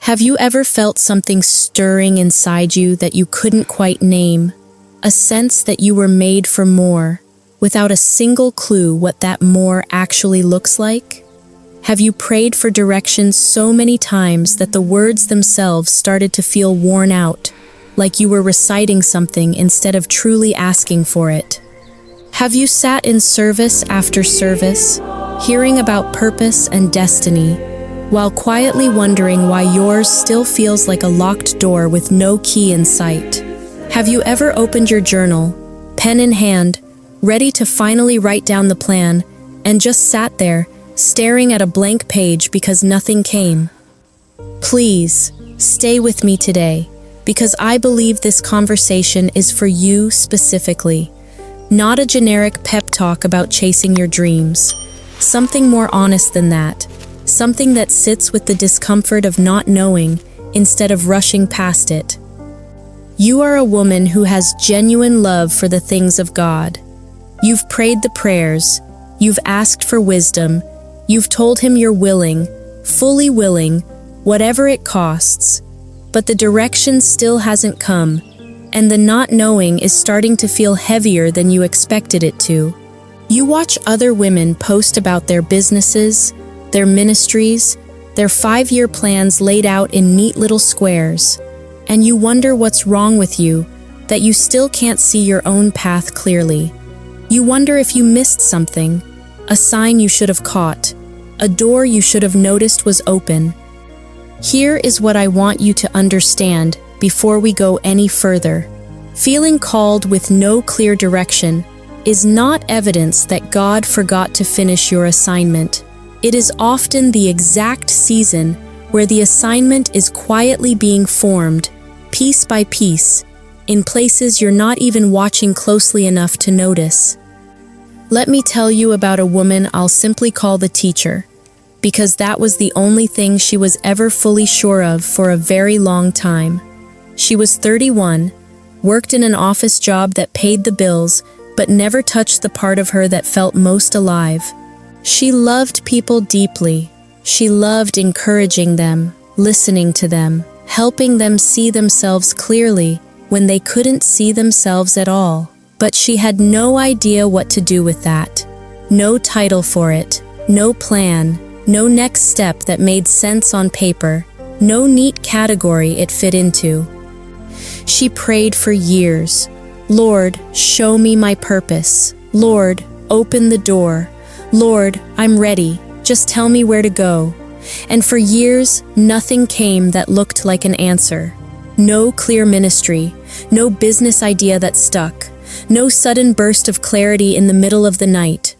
Have you ever felt something stirring inside you that you couldn't quite name? A sense that you were made for more, without a single clue what that more actually looks like? Have you prayed for direction so many times that the words themselves started to feel worn out, like you were reciting something instead of truly asking for it? Have you sat in service after service, hearing about purpose and destiny, while quietly wondering why yours still feels like a locked door with no key in sight? Have you ever opened your journal, pen in hand, ready to finally write down the plan, and just sat there, staring at a blank page because nothing came? Please, stay with me today, because I believe this conversation is for you specifically. Not a generic pep talk about chasing your dreams. Something more honest than that. Something that sits with the discomfort of not knowing instead of rushing past it. You are a woman who has genuine love for the things of God. You've prayed the prayers, you've asked for wisdom, you've told Him you're willing, fully willing, whatever it costs. But the direction still hasn't come, and the not knowing is starting to feel heavier than you expected it to. You watch other women post about their businesses, their ministries, their 5-year plans laid out in neat little squares, and you wonder what's wrong with you, that you still can't see your own path clearly. You wonder if you missed something, a sign you should have caught, a door you should have noticed was open. Here is what I want you to understand before we go any further. Feeling called with no clear direction is not evidence that God forgot to finish your assignment. It is often the exact season where the assignment is quietly being formed, piece by piece, in places you're not even watching closely enough to notice. Let me tell you about a woman I'll simply call the teacher, because that was the only thing she was ever fully sure of for a very long time. She was 31, worked in an office job that paid the bills, but never touched the part of her that felt most alive. She loved people deeply. She loved encouraging them, listening to them, helping them see themselves clearly when they couldn't see themselves at all. But she had no idea what to do with that. No title for it, no plan, no next step that made sense on paper, no neat category it fit into. She prayed for years. Lord, show me my purpose. Lord, open the door. Lord, I'm ready. Just tell me where to go. And for years, nothing came that looked like an answer. No clear ministry, no business idea that stuck, no sudden burst of clarity in the middle of the night.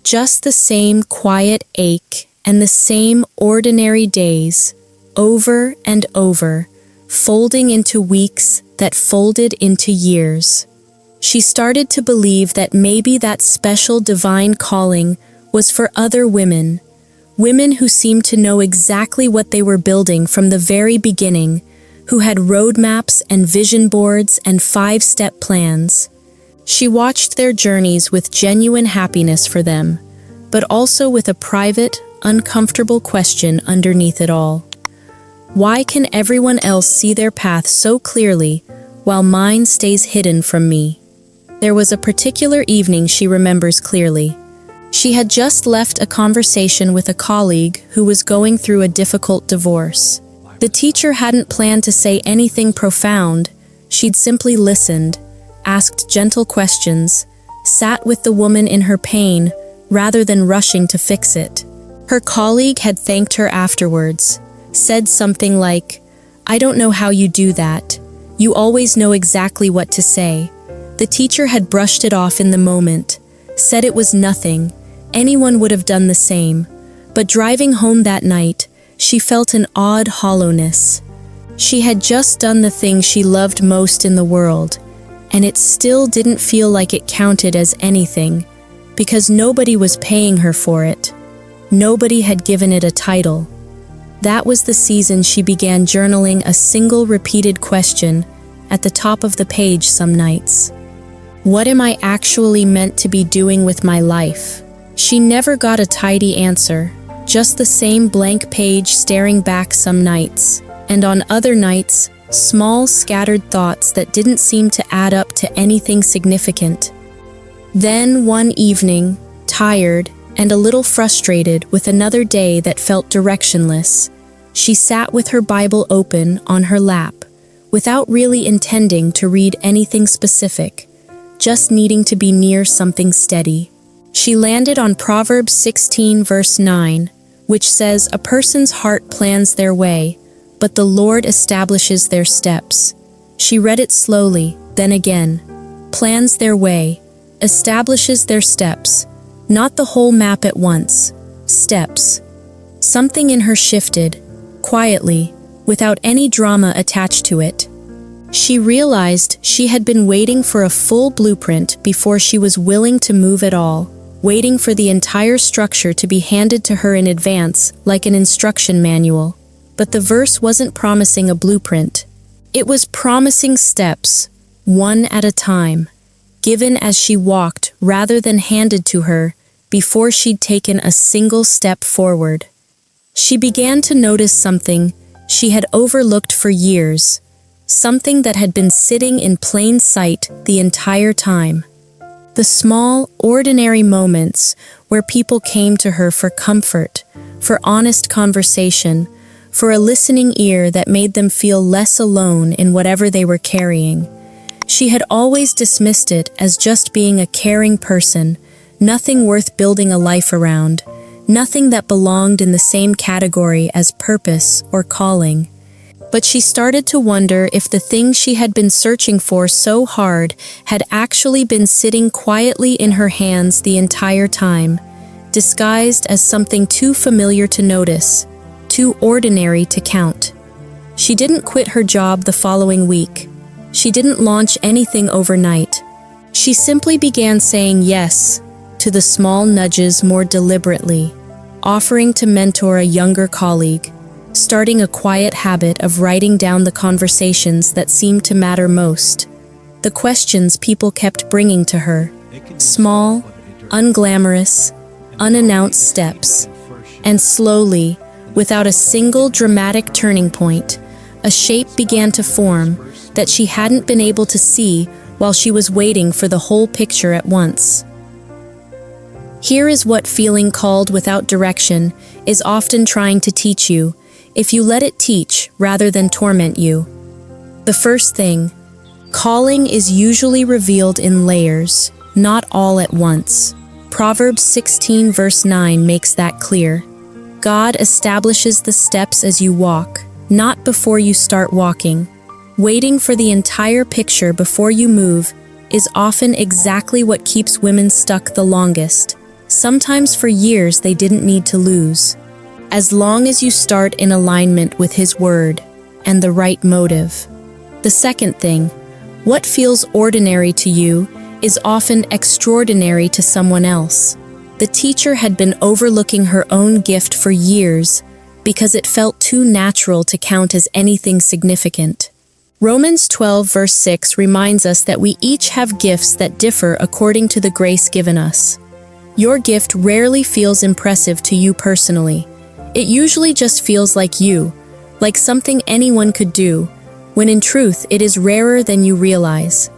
Just the same quiet ache and the same ordinary days, over and over, folding into weeks that folded into years. She started to believe that maybe that special divine calling was for other women, women who seemed to know exactly what they were building from the very beginning, who had roadmaps and vision boards and 5-step plans. She watched their journeys with genuine happiness for them, but also with a private, uncomfortable question underneath it all. Why can everyone else see their path so clearly while mine stays hidden from me? There was a particular evening she remembers clearly. She had just left a conversation with a colleague who was going through a difficult divorce. The teacher hadn't planned to say anything profound. She'd simply listened, asked gentle questions, sat with the woman in her pain rather than rushing to fix it. Her colleague had thanked her afterwards, said something like, "I don't know how you do that. You always know exactly what to say." The teacher had brushed it off in the moment, said it was nothing, anyone would have done the same. But driving home that night, she felt an odd hollowness. She had just done the thing she loved most in the world, and it still didn't feel like it counted as anything, because nobody was paying her for it. Nobody had given it a title. That was the season she began journaling a single repeated question at the top of the page some nights. What am I actually meant to be doing with my life? She never got a tidy answer, just the same blank page staring back some nights. and on other nights, small scattered thoughts that didn't seem to add up to anything significant. Then one evening, tired and a little frustrated with another day that felt directionless, she sat with her Bible open on her lap, without really intending to read anything specific, just needing to be near something steady. She landed on Proverbs 16 verse 9, which says, "A person's heart plans their way, but the Lord establishes their steps." She read it slowly, then again. Plans their way, establishes their steps, not the whole map at once, steps. Something in her shifted, quietly, without any drama attached to it. She realized she had been waiting for a full blueprint before she was willing to move at all, waiting for the entire structure to be handed to her in advance, like an instruction manual. But the verse wasn't promising a blueprint. It was promising steps, one at a time, given as she walked rather than handed to her before she'd taken a single step forward. She began to notice something she had overlooked for years, something that had been sitting in plain sight the entire time. The small, ordinary moments where people came to her for comfort, for honest conversation, for a listening ear that made them feel less alone in whatever they were carrying. She had always dismissed it as just being a caring person, nothing worth building a life around, nothing that belonged in the same category as purpose or calling. But she started to wonder if the thing she had been searching for so hard had actually been sitting quietly in her hands the entire time, disguised as something too familiar to notice, too ordinary to count. She didn't quit her job the following week. She didn't launch anything overnight. She simply began saying yes to the small nudges more deliberately, offering to mentor a younger colleague, starting a quiet habit of writing down the conversations that seemed to matter most, the questions people kept bringing to her, small, unglamorous, unannounced steps. And slowly, without a single dramatic turning point, a shape began to form that she hadn't been able to see while she was waiting for the whole picture at once. Here is what feeling called without direction is often trying to teach you, if you let it teach rather than torment you. The first thing, calling is usually revealed in layers, not all at once. Proverbs 16 verse 9 makes that clear. God establishes the steps as you walk, not before you start walking. Waiting for the entire picture before you move is often exactly what keeps women stuck the longest, sometimes for years they didn't need to lose. As long as you start in alignment with His Word and the right motive. The second thing, what feels ordinary to you is often extraordinary to someone else. The teacher had been overlooking her own gift for years because it felt too natural to count as anything significant. Romans 12 verse 6 reminds us that we each have gifts that differ according to the grace given us. Your gift rarely feels impressive to you personally. It usually just feels like you, like something anyone could do, when in truth it is rarer than you realize.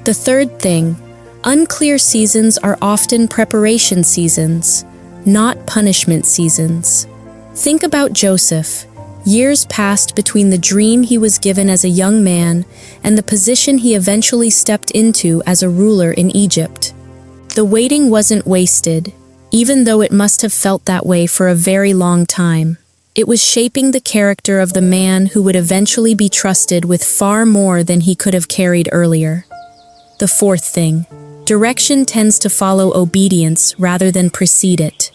The third thing, unclear seasons are often preparation seasons, not punishment seasons. Think about Joseph. Years passed between the dream he was given as a young man and the position he eventually stepped into as a ruler in Egypt. The waiting wasn't wasted, even though it must have felt that way for a very long time. It was shaping the character of the man who would eventually be trusted with far more than he could have carried earlier. The fourth thing, direction tends to follow obedience rather than precede it.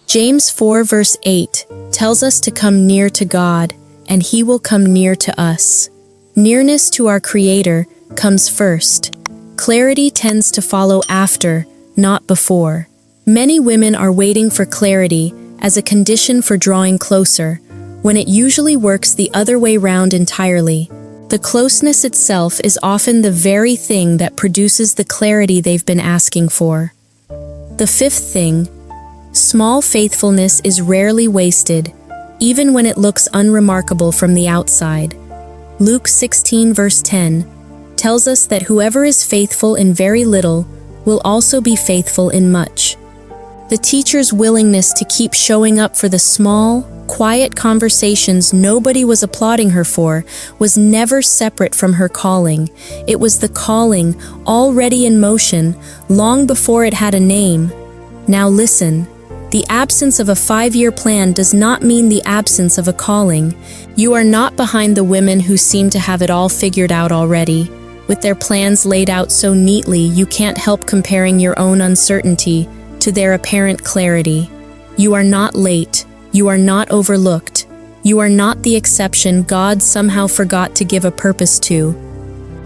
James 4 verse 8 tells us to come near to God, and He will come near to us. Nearness to our Creator comes first. Clarity tends to follow after, not before. Many women are waiting for clarity as a condition for drawing closer, when it usually works the other way round entirely. The closeness itself is often the very thing that produces the clarity they've been asking for. The fifth thing, small faithfulness is rarely wasted. even when it looks unremarkable from the outside. Luke 16 verse 10 tells us that whoever is faithful in very little will also be faithful in much. The teacher's willingness to keep showing up for the small, quiet conversations nobody was applauding her for was never separate from her calling. It was the calling already in motion long before it had a name. Now listen, the absence of a 5-year plan does not mean the absence of a calling. You are not behind the women who seem to have it all figured out already. With their plans laid out so neatly, you can't help comparing your own uncertainty to their apparent clarity. You are not late. You are not overlooked. You are not the exception God somehow forgot to give a purpose to.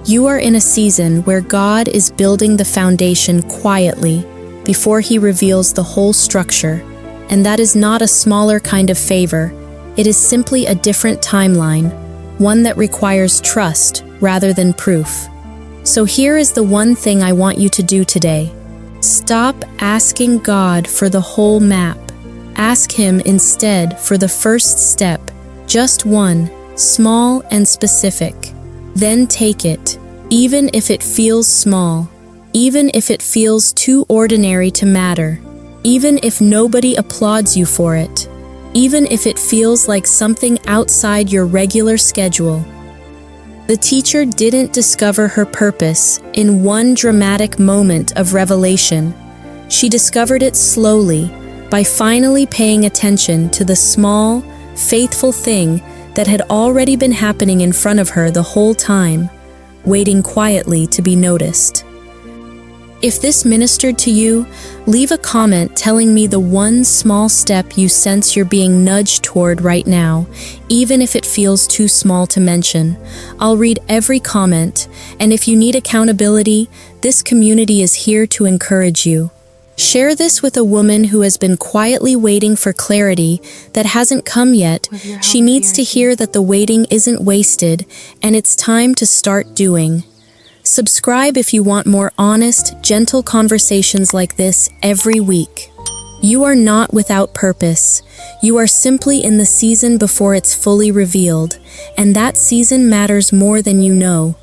You are in a season where God is building the foundation quietly before He reveals the whole structure, and that is not a smaller kind of favor. It is simply a different timeline, one that requires trust rather than proof. So here is the one thing I want you to do today. Stop asking God for the whole map. Ask Him instead for the first step, just one, small and specific. Then take it, even if it feels small, even if it feels too ordinary to matter, even if nobody applauds you for it, even if it feels like something outside your regular schedule. The teacher didn't discover her purpose in one dramatic moment of revelation. She discovered it slowly, by finally paying attention to the small, faithful thing that had already been happening in front of her the whole time, waiting quietly to be noticed. If this ministered to you, leave a comment telling me the one small step you sense you're being nudged toward right now, even if it feels too small to mention. I'll read every comment, and if you need accountability, this community is here to encourage you. Share this with a woman who has been quietly waiting for clarity that hasn't come yet. She needs to hear that the waiting isn't wasted, and it's time to start doing. Subscribe if you want more honest, gentle conversations like this every week. You are not without purpose. You are simply in the season before it's fully revealed, and that season matters more than you know.